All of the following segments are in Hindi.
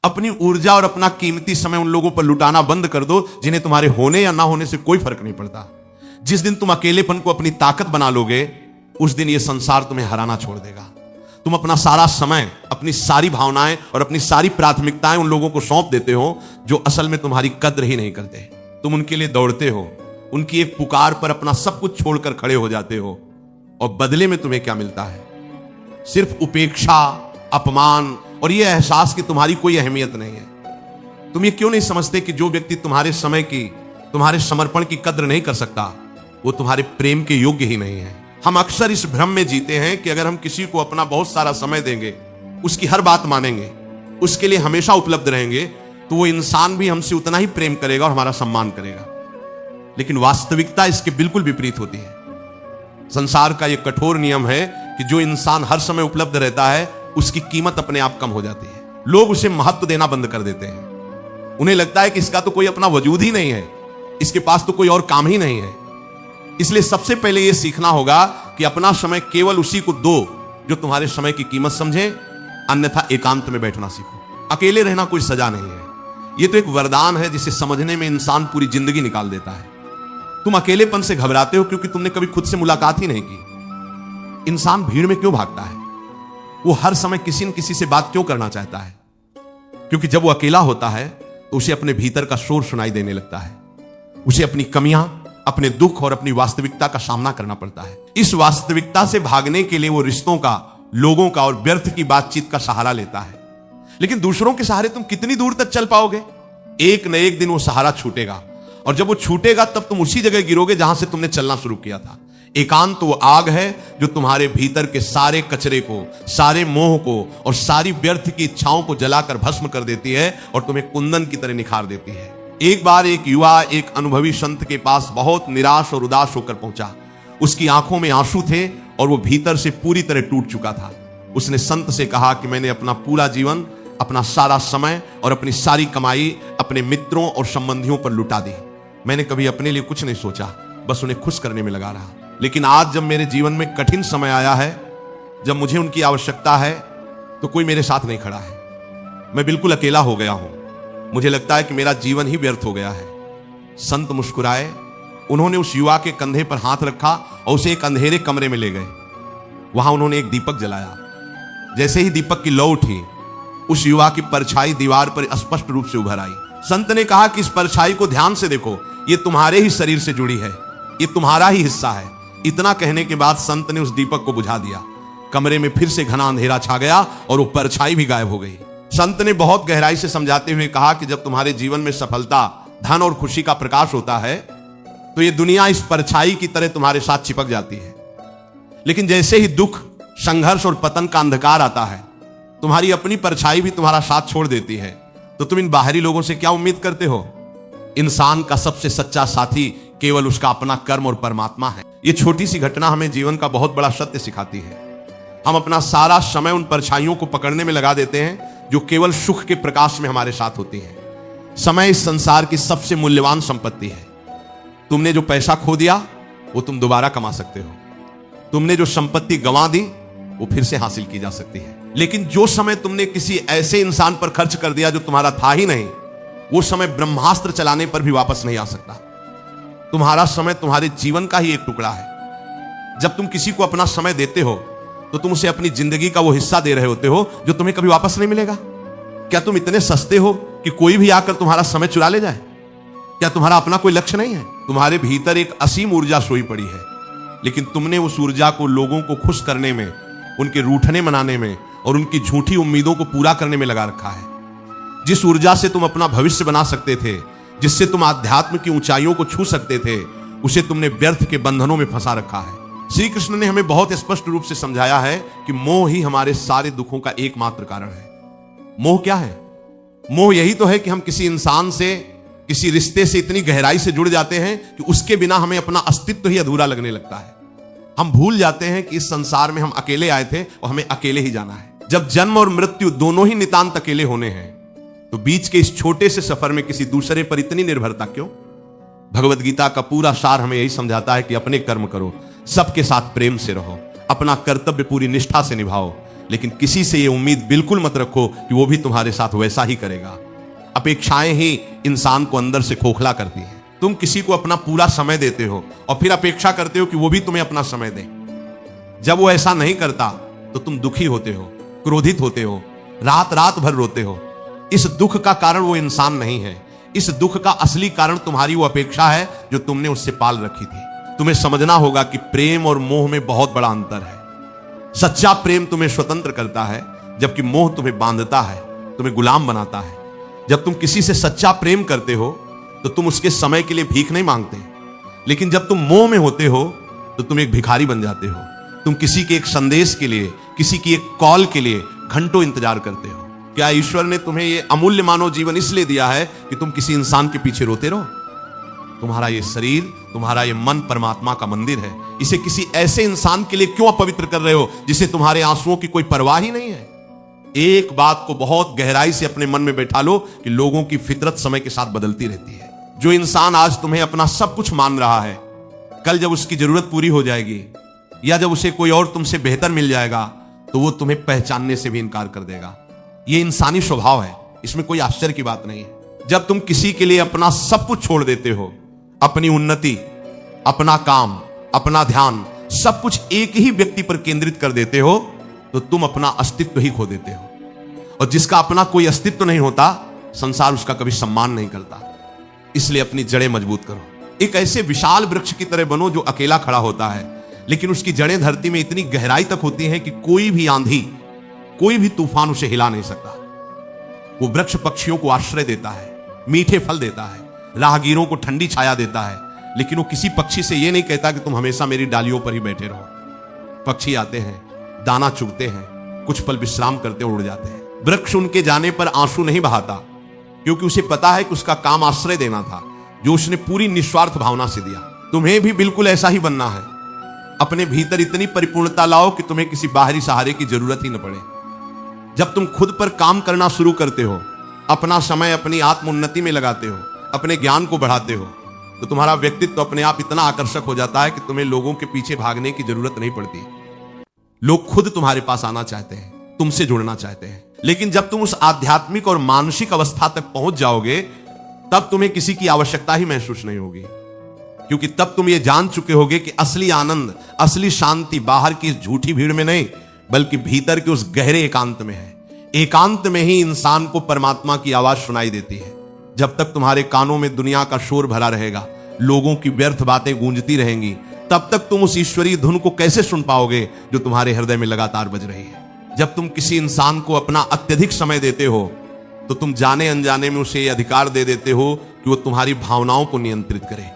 अपनी ऊर्जा और अपना कीमती समय उन लोगों पर लुटाना बंद कर दो जिन्हें तुम्हारे होने या ना होने से कोई फर्क नहीं पड़ता। जिस दिन तुम अकेलेपन को अपनी ताकत बना लोगे, उस दिन यह संसार तुम्हें हराना छोड़ देगा। तुम अपना सारा समय, अपनी सारी भावनाएं और अपनी सारी प्राथमिकताएं उन लोगों को सौंप देते हो जो असल में तुम्हारी कद्र ही नहीं करते। तुम उनके लिए दौड़ते हो, उनकी एक पुकार पर अपना सब कुछ छोड़कर खड़े हो जाते हो, और बदले में तुम्हें क्या मिलता है? सिर्फ उपेक्षा, अपमान और यह एहसास कि तुम्हारी कोई अहमियत नहीं है। तुम ये क्यों नहीं समझते कि जो व्यक्ति तुम्हारे समय की, तुम्हारे समर्पण की कद्र नहीं कर सकता, वो तुम्हारे प्रेम के योग्य ही नहीं है। हम अक्सर इस भ्रम में जीते हैं कि अगर हम किसी को अपना बहुत सारा समय देंगे, उसकी हर बात मानेंगे, उसके लिए हमेशा उपलब्ध रहेंगे, तो वो इंसान भी हमसे उतना ही प्रेम करेगा और हमारा सम्मान करेगा। लेकिन वास्तविकता इसके बिल्कुल विपरीत होती है। संसार का यह कठोर नियम है कि जो इंसान हर समय उपलब्ध रहता है, उसकी कीमत अपने आप कम हो जाती है। लोग उसे महत्व देना बंद कर देते हैं। उन्हें लगता है कि इसका तो कोई अपना वजूद ही नहीं है, इसके पास तो कोई और काम ही नहीं है। इसलिए सबसे पहले यह सीखना होगा कि अपना समय केवल उसी को दो जो तुम्हारे समय की कीमत समझे, अन्यथा एकांत में बैठना सीखो। अकेले रहना कोई सजा नहीं है, यह तो एक वरदान है जिसे समझने में इंसान पूरी जिंदगी निकाल देता है। तुम अकेलेपन से घबराते हो क्योंकि तुमने कभी खुद से मुलाकात ही नहीं की। इंसान भीड़ में क्यों भागता है? वो हर समय किसी न किसी से बात क्यों करना चाहता है? क्योंकि जब वो अकेला होता है तो उसे अपने भीतर का शोर सुनाई देने लगता है। उसे अपनी कमियां, अपने दुख और अपनी वास्तविकता का सामना करना पड़ता है। इस वास्तविकता से भागने के लिए वो रिश्तों का, लोगों का और व्यर्थ की बातचीत का सहारा लेता है। लेकिन दूसरों के सहारे तुम कितनी दूर तक चल पाओगे? एक न एक दिन वो सहारा छूटेगा, और जब वो छूटेगा तब तुम उसी जगह गिरोगे जहां से तुमने चलना शुरू किया था। एकांत वो आग है जो तुम्हारे भीतर के सारे कचरे को, सारे मोह को और सारी व्यर्थ की इच्छाओं को जलाकर भस्म कर देती है और तुम्हें कुंदन की तरह निखार देती है। एक बार एक युवा एक अनुभवी संत के पास बहुत निराश और उदास होकर पहुंचा। उसकी आंखों में आंसू थे और वो भीतर से पूरी तरह टूट चुका था। उसने संत से कहा कि मैंने अपना पूरा जीवन, अपना सारा समय और अपनी सारी कमाई अपने मित्रों और संबंधियों पर लुटा दी। मैंने कभी अपने लिए कुछ नहीं सोचा, बस उन्हें खुश करने में लगा रहा। लेकिन आज जब मेरे जीवन में कठिन समय आया है, जब मुझे उनकी आवश्यकता है, तो कोई मेरे साथ नहीं खड़ा है। मैं बिल्कुल अकेला हो गया हूं। मुझे लगता है कि मेरा जीवन ही व्यर्थ हो गया है। संत मुस्कुराए, उन्होंने उस युवा के कंधे पर हाथ रखा और उसे एक अंधेरे कमरे में ले गए। वहां उन्होंने एक दीपक जलाया। जैसे ही दीपक की लौ उठी, उस युवा की परछाई दीवार पर स्पष्ट रूप से उभर आई। संत ने कहा कि इस परछाई को ध्यान से देखो, ये तुम्हारे ही शरीर से जुड़ी है, ये तुम्हारा ही हिस्सा है। इतना कहने के बाद संत ने उस दीपक को बुझा दिया। कमरे में फिर से घना अंधेरा छा गया और वो परछाई भी गायब हो गई। संत ने बहुत गहराई से समझाते हुए कहा कि जब तुम्हारे जीवन में सफलता, धन और खुशी का प्रकाश होता है, तो ये दुनिया इस परछाई की तरह तुम्हारे साथ चिपक जाती है। लेकिन जैसे ही दुख, संघर्ष और पतन का अंधकार आता है, तुम्हारी अपनी परछाई भी तुम्हारा साथ छोड़ देती है। तो तुम इन बाहरी लोगों से क्या उम्मीद करते हो? इंसान का सबसे सच्चा साथी केवल उसका अपना कर्म और परमात्मा है। यह छोटी सी घटना हमें जीवन का बहुत बड़ा सत्य सिखाती है। हम अपना सारा समय उन परछाइयों को पकड़ने में लगा देते हैं जो केवल सुख के प्रकाश में हमारे साथ होती हैं। समय इस संसार की सबसे मूल्यवान संपत्ति है। तुमने जो पैसा खो दिया, वो तुम दोबारा कमा सकते हो। तुमने जो संपत्ति गंवा दी, वो फिर से हासिल की जा सकती है। लेकिन जो समय तुमने किसी ऐसे इंसान पर खर्च कर दिया जो तुम्हारा था ही नहीं, वो समय ब्रह्मास्त्र चलाने पर भी वापस नहीं आ सकता। तुम्हारा समय तुम्हारे जीवन का ही एक टुकड़ा है। जब तुम किसी को अपना समय देते हो, तो तुम उसे अपनी जिंदगी का वो हिस्सा दे रहे होते हो जो तुम्हें कभी वापस नहीं मिलेगा। क्या तुम इतने सस्ते हो कि कोई भी आकर तुम्हारा समय चुरा ले जाए? क्या तुम्हारा अपना कोई लक्ष्य नहीं है? तुम्हारे भीतर एक असीम ऊर्जा सोई पड़ी है, लेकिन तुमने उस ऊर्जा को लोगों को खुश करने में, उनके रूठने मनाने में और उनकी झूठी उम्मीदों को पूरा करने में लगा रखा है। जिस ऊर्जा से तुम अपना भविष्य बना सकते थे, जिससे तुम आध्यात्म की ऊंचाइयों को छू सकते थे, उसे तुमने व्यर्थ के बंधनों में फंसा रखा है। श्री कृष्ण ने हमें बहुत स्पष्ट रूप से समझाया है कि मोह ही हमारे सारे दुखों का एकमात्र कारण है। मोह क्या है? मोह यही तो है कि हम किसी इंसान से, किसी रिश्ते से इतनी गहराई से जुड़ जाते हैं कि उसके बिना हमें अपना अस्तित्व ही अधूरा लगने लगता है। हम भूल जाते हैं कि इस संसार में हम अकेले आए थे और हमें अकेले ही जाना है। जब जन्म और मृत्यु दोनों ही नितांत अकेले होने हैं, तो बीच के इस छोटे से सफर में किसी दूसरे पर इतनी निर्भरता क्यों? भगवत गीता का पूरा सार हमें यही समझाता है कि अपने कर्म करो, सबके साथ प्रेम से रहो, अपना कर्तव्य पूरी निष्ठा से निभाओ, लेकिन किसी से ये उम्मीद बिल्कुल मत रखो कि वो भी तुम्हारे साथ वैसा ही करेगा। अपेक्षाएं ही इंसान को अंदर से खोखला करती हैं। तुम किसी को अपना पूरा समय देते हो और फिर अपेक्षा करते हो कि वो भी तुम्हें अपना समय दे। जब वो ऐसा नहीं करता तो तुम दुखी होते हो, क्रोधित होते हो, रात रात भर रोते हो। इस दुख का कारण वो इंसान नहीं है, इस दुख का असली कारण तुम्हारी वो अपेक्षा है जो तुमने उससे पाल रखी थी। तुम्हें समझना होगा कि प्रेम और मोह में बहुत बड़ा अंतर है। सच्चा प्रेम तुम्हें स्वतंत्र करता है, जबकि मोह तुम्हें बांधता है, तुम्हें गुलाम बनाता है। जब तुम किसी से सच्चा प्रेम करते हो तो तुम उसके समय के लिए भीख नहीं मांगते, लेकिन जब तुम मोह में होते हो तो तुम एक भिखारी बन जाते हो। तुम किसी के एक संदेश के लिए, किसी की एक कॉल के लिए घंटों इंतजार करते हो। क्या ईश्वर ने तुम्हें ये अमूल्य मानव जीवन इसलिए दिया है कि तुम किसी इंसान के पीछे रोते रहो? तुम्हारा ये शरीर, तुम्हारा ये मन परमात्मा का मंदिर है। इसे किसी ऐसे इंसान के लिए क्यों अपवित्र कर रहे हो जिसे तुम्हारे आंसुओं की कोई परवाह ही नहीं है? एक बात को बहुत गहराई से अपने मन में बैठा लो कि लोगों की फितरत समय के साथ बदलती रहती है। जो इंसान आज तुम्हें अपना सब कुछ मान रहा है, कल जब उसकी जरूरत पूरी हो जाएगी या जब उसे कोई और तुमसे बेहतर मिल जाएगा तो वो तुम्हें पहचानने से भी इनकार कर देगा। ये इंसानी स्वभाव है, इसमें कोई आश्चर्य की बात नहीं है। जब तुम किसी के लिए अपना सब कुछ छोड़ देते हो, अपनी उन्नति, अपना काम, अपना ध्यान, सब कुछ एक ही व्यक्ति पर केंद्रित कर देते हो तो तुम अपना अस्तित्व ही खो देते हो। और जिसका अपना कोई अस्तित्व नहीं होता, संसार उसका कभी सम्मान नहीं करता। इसलिए अपनी जड़ें मजबूत करो। एक ऐसे विशाल वृक्ष की तरह बनो जो अकेला खड़ा होता है, लेकिन उसकी जड़ें धरती में इतनी गहराई तक होती हैं कि कोई भी आंधी, कोई भी तूफान उसे हिला नहीं सकता। वो वृक्ष पक्षियों को आश्रय देता है, मीठे फल देता है, राहगीरों को ठंडी छाया देता है, लेकिन वो किसी पक्षी से ये नहीं कहता कि तुम हमेशा मेरी डालियों पर ही बैठे रहो। पक्षी आते हैं, दाना चुगते हैं, कुछ पल विश्राम करते उड़ जाते हैं। वृक्ष उनके जाने पर आंसू नहीं बहाता, क्योंकि उसे पता है कि उसका काम आश्रय देना था, जो उसने पूरी निस्वार्थ भावना से दिया। तुम्हें भी बिल्कुल ऐसा ही बनना है। अपने भीतर इतनी परिपूर्णता लाओ कि तुम्हें किसी बाहरी सहारे की जरूरत ही न पड़े। जब तुम खुद पर काम करना शुरू करते हो, अपना समय अपनी आत्मोन्नति में लगाते हो, अपने ज्ञान को बढ़ाते हो, तो तुम्हारा व्यक्तित्व अपने आप इतना आकर्षक हो जाता है कि तुम्हें लोगों के पीछे भागने की जरूरत नहीं पड़ती। लोग खुद तुम्हारे पास आना चाहते हैं, तुमसे जुड़ना चाहते हैं। लेकिन जब तुम उस आध्यात्मिक और मानसिक अवस्था तक पहुंच जाओगे, तब तुम्हें किसी की आवश्यकता ही महसूस नहीं होगी, क्योंकि तब तुम ये जान चुके होगे कि असली आनंद, असली शांति बाहर की इस झूठी भीड़ में नहीं, बल्कि भीतर के उस गहरे एकांत में है। एकांत में ही इंसान को परमात्मा की आवाज सुनाई देती है। जब तक तुम्हारे कानों में दुनिया का शोर भरा रहेगा, लोगों की व्यर्थ बातें गूंजती रहेंगी, तब तक तुम उस ईश्वरीय धुन को कैसे सुन पाओगे जो तुम्हारे हृदय में लगातार बज रही है। जब तुम किसी इंसान को अपना अत्यधिक समय देते हो, तो तुम जाने अनजाने में उसे यह अधिकार दे देते हो कि वो तुम्हारी भावनाओं को नियंत्रित करे।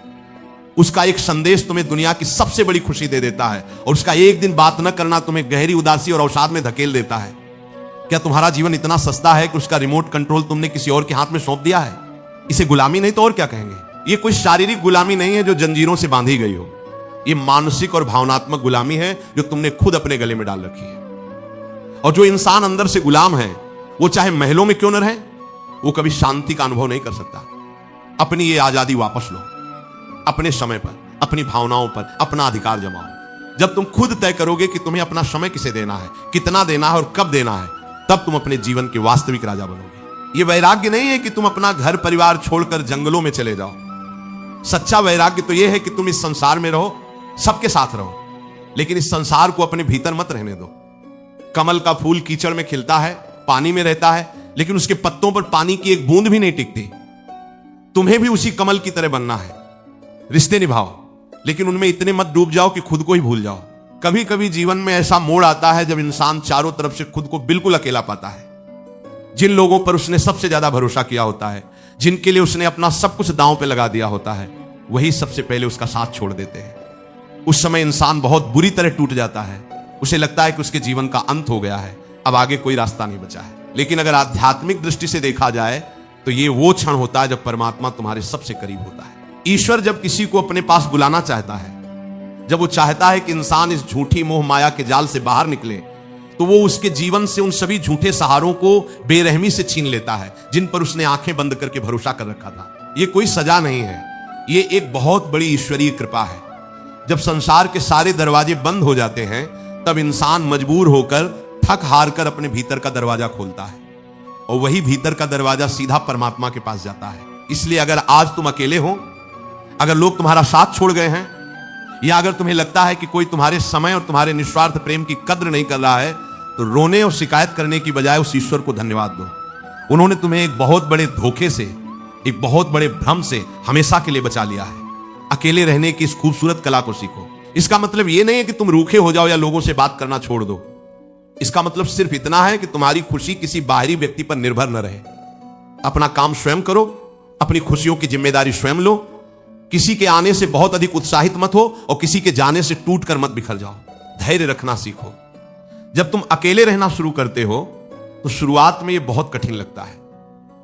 उसका एक संदेश तुम्हें दुनिया की सबसे बड़ी खुशी दे देता है, और उसका एक दिन बात न करना तुम्हें गहरी उदासी और अवसाद में धकेल देता है। क्या तुम्हारा जीवन इतना सस्ता है कि उसका रिमोट कंट्रोल तुमने किसी और के हाथ में सौंप दिया है? इसे गुलामी नहीं तो और क्या कहेंगे। ये कोई शारीरिक गुलामी नहीं है जो जंजीरों से बांधी गई हो, ये मानसिक और भावनात्मक गुलामी है जो तुमने खुद अपने गले में डाल रखी है। और जो इंसान अंदर से गुलाम है, वो चाहे महलों में क्यों न रहे, वो कभी शांति का अनुभव नहीं कर सकता। अपनी ये आजादी वापस लो, अपने समय पर, अपनी भावनाओं पर अपना अधिकार जमाओ। जब तुम खुद तय करोगे कि तुम्हें अपना समय किसे देना है, कितना देना है और कब देना है, तब तुम अपने जीवन के वास्तविक राजा बनोगे। यह वैराग्य नहीं है कि तुम अपना घर परिवार छोड़कर जंगलों में चले जाओ। सच्चा वैराग्य तो यह है कि तुम इस संसार में रहो, सबके साथ रहो, लेकिन इस संसार को अपने भीतर मत रहने दो। कमल का फूल कीचड़ में खिलता है, पानी में रहता है, लेकिन उसके पत्तों पर पानी की एक बूंद भी नहीं टिकती। तुम्हें भी उसी कमल की तरह बनना है। रिश्ते निभाओ, लेकिन उनमें इतने मत डूब जाओ कि खुद को ही भूल जाओ। कभी कभी जीवन में ऐसा मोड़ आता है जब इंसान चारों तरफ से खुद को बिल्कुल अकेला पाता है। जिन लोगों पर उसने सबसे ज्यादा भरोसा किया होता है, जिनके लिए उसने अपना सब कुछ दांव पे लगा दिया होता है, वही सबसे पहले उसका साथ छोड़ देते हैं। उस समय इंसान बहुत बुरी तरह टूट जाता है। उसे लगता है कि उसके जीवन का अंत हो गया है, अब आगे कोई रास्ता नहीं बचा है। लेकिन अगर आध्यात्मिक दृष्टि से देखा जाए तो ये वो क्षण होता है जब परमात्मा तुम्हारे सबसे करीब होता है। ईश्वर जब किसी को अपने पास बुलाना चाहता है, जब वो चाहता है कि इंसान इस झूठी मोह माया के जाल से बाहर निकले, तो वो उसके जीवन से उन सभी झूठे सहारों को बेरहमी से छीन लेता है जिन पर उसने आंखें बंद करके भरोसा कर रखा था। ये कोई सजा नहीं है, ये एक बहुत बड़ी ईश्वरीय कृपा है। जब संसार के सारे दरवाजे बंद हो जाते हैं, तब इंसान मजबूर होकर थक हार कर अपने भीतर का दरवाजा खोलता है, और वही भीतर का दरवाजा सीधा परमात्मा के पास जाता है। इसलिए अगर आज तुम अकेले हो, अगर लोग तुम्हारा साथ छोड़ गए हैं, या अगर तुम्हें लगता है कि कोई तुम्हारे समय और तुम्हारे निस्वार्थ प्रेम की कद्र नहीं कर रहा है, तो रोने और शिकायत करने की बजाय उस ईश्वर को धन्यवाद दो। उन्होंने तुम्हें एक बहुत बड़े धोखे से, एक बहुत बड़े भ्रम से हमेशा के लिए बचा लिया है। अकेले रहने की इस खूबसूरत कला को सीखो। इसका मतलब यह नहीं है कि तुम रूखे हो जाओ या लोगों से बात करना छोड़ दो। इसका मतलब सिर्फ इतना है कि तुम्हारी खुशी किसी बाहरी व्यक्ति पर निर्भर न रहे। अपना काम स्वयं करो, अपनी खुशियों की जिम्मेदारी स्वयं लो। किसी के आने से बहुत अधिक उत्साहित मत हो और किसी के जाने से टूट कर मत बिखर जाओ। धैर्य रखना सीखो। जब तुम अकेले रहना शुरू करते हो तो शुरुआत में यह बहुत कठिन लगता है,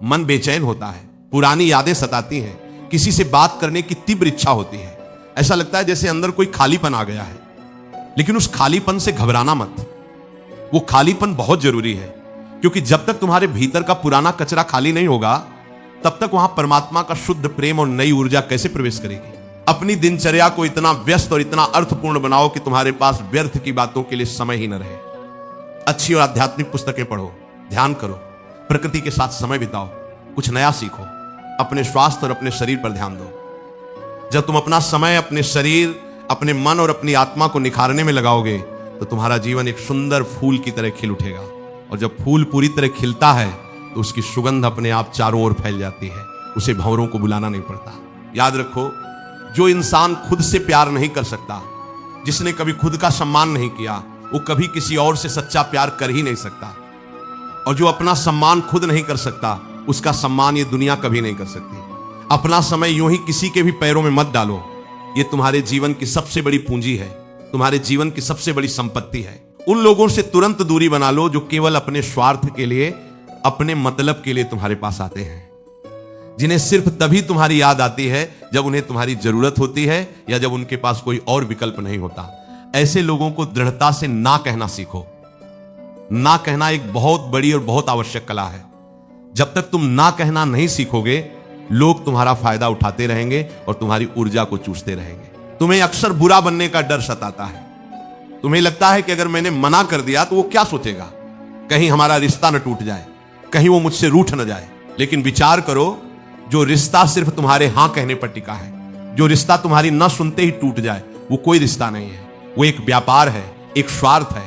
मन बेचैन होता है, पुरानी यादें सताती हैं, किसी से बात करने की तीव्र इच्छा होती है। ऐसा लगता है जैसे अंदर कोई खालीपन आ गया है। लेकिन उस खालीपन से घबराना मत। वो खालीपन बहुत जरूरी है, क्योंकि जब तक तुम्हारे भीतर का पुराना कचरा खाली नहीं होगा, तब तक वहां परमात्मा का शुद्ध प्रेम और नई ऊर्जा कैसे प्रवेश करेगी। अपनी दिनचर्या को इतना व्यस्त और इतना अर्थपूर्ण बनाओ कि तुम्हारे पास व्यर्थ की बातों के लिए समय ही न रहे। अच्छी और आध्यात्मिक पुस्तकें पढ़ो, ध्यान करो, प्रकृति के साथ समय बिताओ, कुछ नया सीखो, अपने स्वास्थ्य और अपने शरीर पर ध्यान दो। जब तुम अपना समय अपने शरीर, अपने मन और अपनी आत्मा को निखारने में लगाओगे, तो तुम्हारा जीवन एक सुंदर फूल की तरह खिल उठेगा। और जब फूल पूरी तरह खिलता है तो उसकी सुगंध अपने आप चारों ओर फैल जाती है। उसे भंवरों को बुलाना नहीं पड़ता। याद रखो, जो इंसान खुद से प्यार नहीं कर सकता, जिसने कभी खुद का सम्मान नहीं किया, वो कभी किसी और से सच्चा प्यार कर ही नहीं सकता। और जो अपना सम्मान खुद नहीं कर सकता, उसका सम्मान ये दुनिया कभी नहीं कर सकती। अपना समय यूं ही किसी के भी पैरों में मत डालो। ये तुम्हारे जीवन की सबसे बड़ी पूंजी है, तुम्हारे जीवन की सबसे बड़ी संपत्ति है। उन लोगों से तुरंत दूरी बना लो जो केवल अपने स्वार्थ के लिए, अपने मतलब के लिए तुम्हारे पास आते हैं, जिन्हें सिर्फ तभी तुम्हारी याद आती है जब उन्हें तुम्हारी जरूरत होती है या जब उनके पास कोई और विकल्प नहीं होता। ऐसे लोगों को दृढ़ता से ना कहना सीखो। ना कहना एक बहुत बड़ी और बहुत आवश्यक कला है। जब तक तुम ना कहना नहीं सीखोगे, लोग तुम्हारा फायदा उठाते रहेंगे और तुम्हारी ऊर्जा को चूसते रहेंगे। तुम्हें अक्सर बुरा बनने का डर सताता है। तुम्हें लगता है कि अगर मैंने मना कर दिया तो वो क्या सोचेगा, कहीं हमारा रिश्ता न टूट जाए, कहीं वो मुझसे रूठ न जाए। लेकिन विचार करो, जो रिश्ता सिर्फ तुम्हारे हां कहने पर टिका है, जो रिश्ता तुम्हारी न सुनते ही टूट जाए, वो कोई रिश्ता नहीं है। वो एक व्यापार है, एक स्वार्थ है।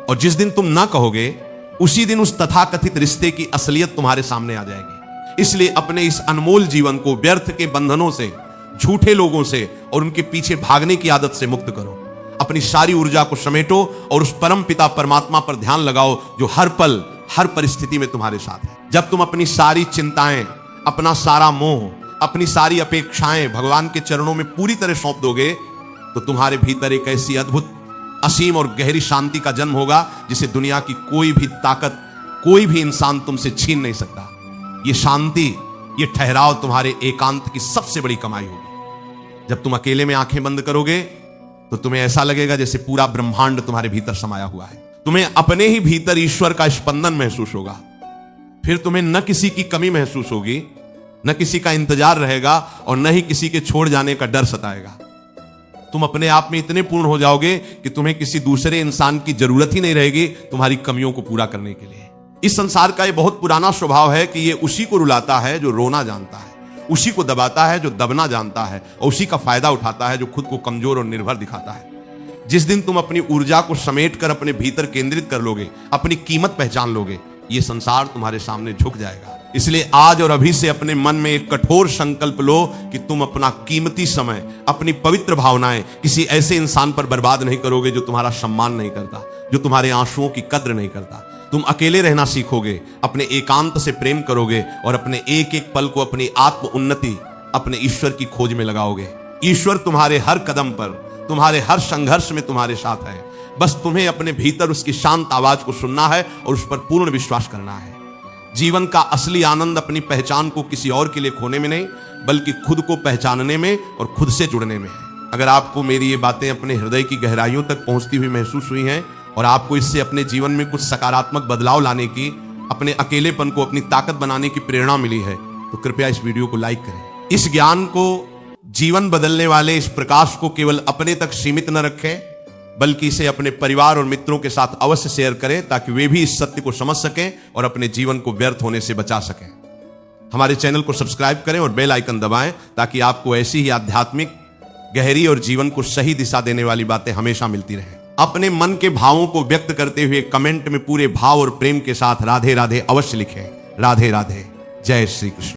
और जिस दिन तुम ना कहोगे, उसी दिन उस तथाकथित रिश्ते की असलियत तुम्हारे सामने आ जाएगी। इसलिए अपने इस अनमोल जीवन को व्यर्थ के बंधनों से, झूठे लोगों से और उनके पीछे भागने की आदत से मुक्त करो। अपनी सारी ऊर्जा को समेटो और उस परम पिता परमात्मा पर ध्यान लगाओ, जो हर पल, हर परिस्थिति में तुम्हारे साथ है। जब तुम अपनी सारी चिंताएं, अपना सारा मोह, अपनी सारी अपेक्षाएं भगवान के चरणों में पूरी तरह सौंप दोगे, तो तुम्हारे भीतर एक ऐसी अद्भुत, असीम और गहरी शांति का जन्म होगा जिसे दुनिया की कोई भी ताकत, कोई भी इंसान तुमसे छीन नहीं सकता। ये शांति, ये ठहराव तुम्हारे एकांत की सबसे बड़ी कमाई होगी। जब तुम अकेले में आंखें बंद करोगे तो तुम्हें ऐसा लगेगा जैसे पूरा ब्रह्मांड तुम्हारे भीतर समाया हुआ है। तुम्हें अपने ही भीतर ईश्वर का स्पंदन महसूस होगा। फिर तुम्हें न किसी की कमी महसूस होगी, न किसी का इंतजार रहेगा और न ही किसी के छोड़ जाने का डर सताएगा। तुम अपने आप में इतने पूर्ण हो जाओगे कि तुम्हें किसी दूसरे इंसान की जरूरत ही नहीं रहेगी तुम्हारी कमियों को पूरा करने के लिए। इस संसार का ये बहुत पुराना स्वभाव है कि ये उसी को रुलाता है जो रोना जानता है, उसी को दबाता है जो दबना जानता है, और उसी का फायदा उठाता है जो खुद को कमजोर और निर्भर दिखाता है। जिस दिन तुम अपनी ऊर्जा को समेट कर अपने भीतर केंद्रित कर लोगे, अपनी कीमत पहचान लोगे, ये संसार तुम्हारे सामने झुक जाएगा। इसलिए आज और अभी से अपने मन में एक कठोर संकल्प लो कि तुम अपना कीमती समय, अपनी पवित्र भावनाएं किसी ऐसे इंसान पर बर्बाद नहीं करोगे जो तुम्हारा सम्मान नहीं करता, जो तुम्हारे आंसुओं की कद्र नहीं करता। तुम अकेले रहना सीखोगे, अपने एकांत से प्रेम करोगे और अपने एक एक पल को अपनी आत्म उन्नति, अपने ईश्वर की खोज में लगाओगे। ईश्वर तुम्हारे हर कदम पर, तुम्हारे हर संघर्ष में तुम्हारे साथ है। बस तुम्हें अपने भीतर उसकी शांत आवाज को सुनना है और उस पर पूर्ण विश्वास करना है। जीवन का असली आनंद अपनी पहचान को किसी और के लिए खोने में नहीं, बल्कि खुद को पहचानने में और खुद से जुड़ने में है। अगर आपको मेरी ये बातें अपने हृदय की गहराइयों तक पहुंचती हुई महसूस हुई हैं और आपको इससे अपने जीवन में कुछ सकारात्मक बदलाव लाने की, अपने अकेलेपन को अपनी ताकत बनाने की प्रेरणा मिली है, तो कृपया इस वीडियो को लाइक करें। इस ज्ञान को, जीवन बदलने वाले इस प्रकाश को केवल अपने तक सीमित न रखें, बल्कि इसे अपने परिवार और मित्रों के साथ अवश्य शेयर करें ताकि वे भी इस सत्य को समझ सकें और अपने जीवन को व्यर्थ होने से बचा सकें। हमारे चैनल को सब्सक्राइब करें और बेल आइकन दबाएं ताकि आपको ऐसी ही आध्यात्मिक, गहरी और जीवन को सही दिशा देने वाली बातें हमेशा मिलती रहें। अपने मन के भावों को व्यक्त करते हुए कमेंट में पूरे भाव और प्रेम के साथ राधे राधे अवश्य लिखें। राधे राधे। जय श्री कृष्ण।